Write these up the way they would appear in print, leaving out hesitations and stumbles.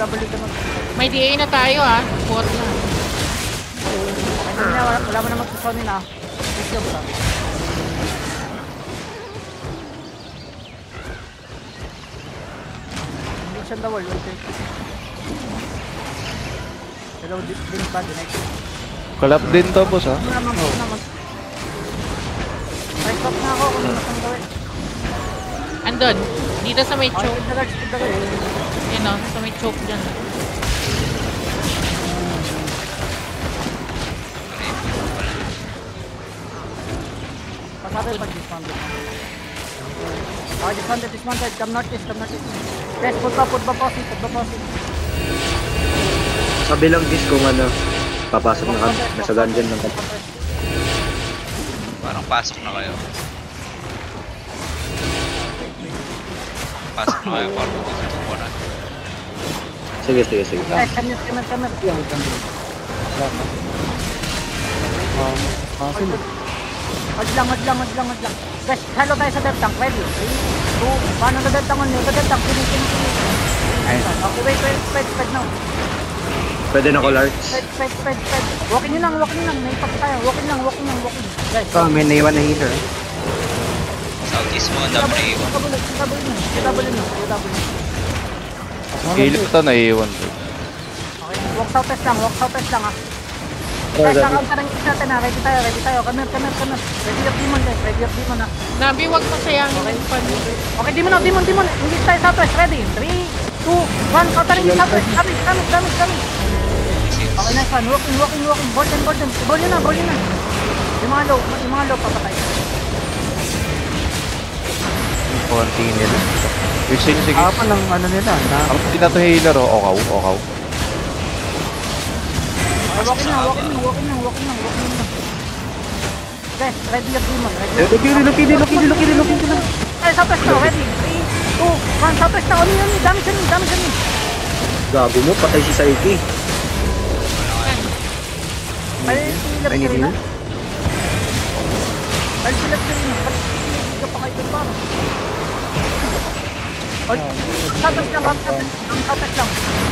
W ka mag... May DA na tayo ah. Support na. Ayun na, wala mo na magsusonin ah. Let's go bro. Hindi siya the wall, wait. Hello, din pa, next. Collab din to, boss, ha? Right stop na ako kung ano saan gawin. Andun. Dito sa may Okay, choke. skip the guard. Yan o. Sa may choke dyan. Pasado pag dismounted. Okay, dismounted. Come northeast. Guys, put ba posit. Sa bilang disc kung ano, papasok na kami. Nasa dungeon lang kami. Parang pasok na kayo. Pasok na kayo para magtutupo na. Sige. Guys, come here. Wag lang. Guys, halo tayo sa death tank. Ready? 3, 2, 1. Ang death tank on you. Death tank. Finish. Okay, wait now. Pwede na ko, Larks. Spread. Walking nyo lang. May ipak tayo. Walking. Guys. May naiwan na healer. Southeast mo, ang dami na iwan. Double nyo. Gilip to, naiiwan to. Okay, walk southwest lang ah. Guys, nakakaroon ng natin ha. Ready tayo. Come here. Ready up demon ah. Nabi, wag mo sayangin yung pan. Okay, demon. Hindi tayo southwest. Ready? 3, 2, 1. Countering yung southwest. Kami. Okay, nice one. Walking. Ball nyo na. Yung mga low, papatay. Konti nila. Sige. Apa ng ano nila? Ang pinato healer, okaw. Okay, walking na. Guys, ready up demon. Looking na. Ay, southwest na. Ready? 3, 2, 1. Southwest na. Oni. Damage yun. Gago mo, patay si Saiki. Ay, silap Any sila deal? na. Ba't hindi ka pa kayo pa? Ay, southwest lang.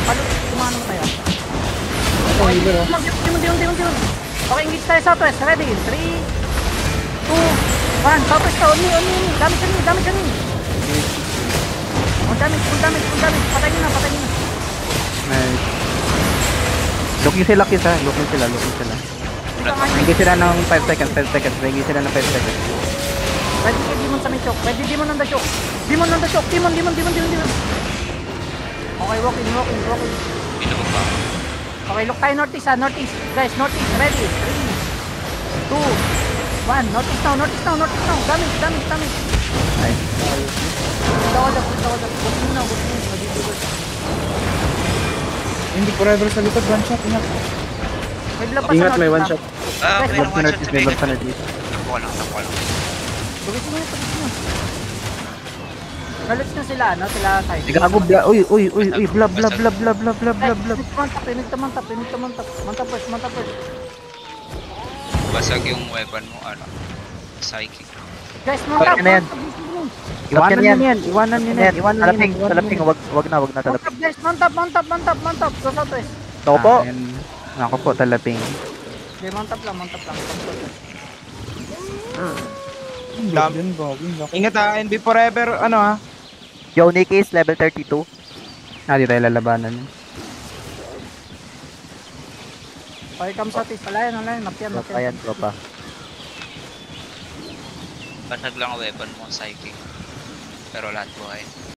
Palo, kumanong tayo. Okay, demon. Okay, engage tayo southwest. Ready? 3, 2, 1. Southwest na. Oni. Damage yun. Full damage. Patay nyo na. Nice. Looking sila. Hindi sila ng 5 seconds. Hindi sila ng 5 seconds. Ready kay demon sa may choke. Ready demon on the choke. Demon. Okay, walking. Pinamag ba? Okay, look tayo northeast. Guys, northeast. Ready? 3, 2, 1. Northeast now. Damage. Nice. Punta ko dyan. Walking na. Hindi forever sa likod. One shot. May blood pa sa Ingat, may one northeast, shot. Ah, Guys, may one shot sa bigay. Northeast. Nakuha lang. Tugisin mo. Naluts na sila, no? Sila tayo. Gago bla. Uy. Blab. Mantap first. Basag yung weapon mo, psychic. Guys, mantap. Ano yan? Iwanan nyo yan. Talaping. Wag na talaping. Mantap, guys. Mantap. Go southwest. Topo. Ako po, talaping. Okay, mantap lang. Ingat ha, NB forever, ano ha? Johnny Case, level 32. Di tayo lalabanan. Okay, come southeast. Alayan. Napyan. Ayan, tropa. Basag lang ang weapon mo, psychic. Pero lahat buhay.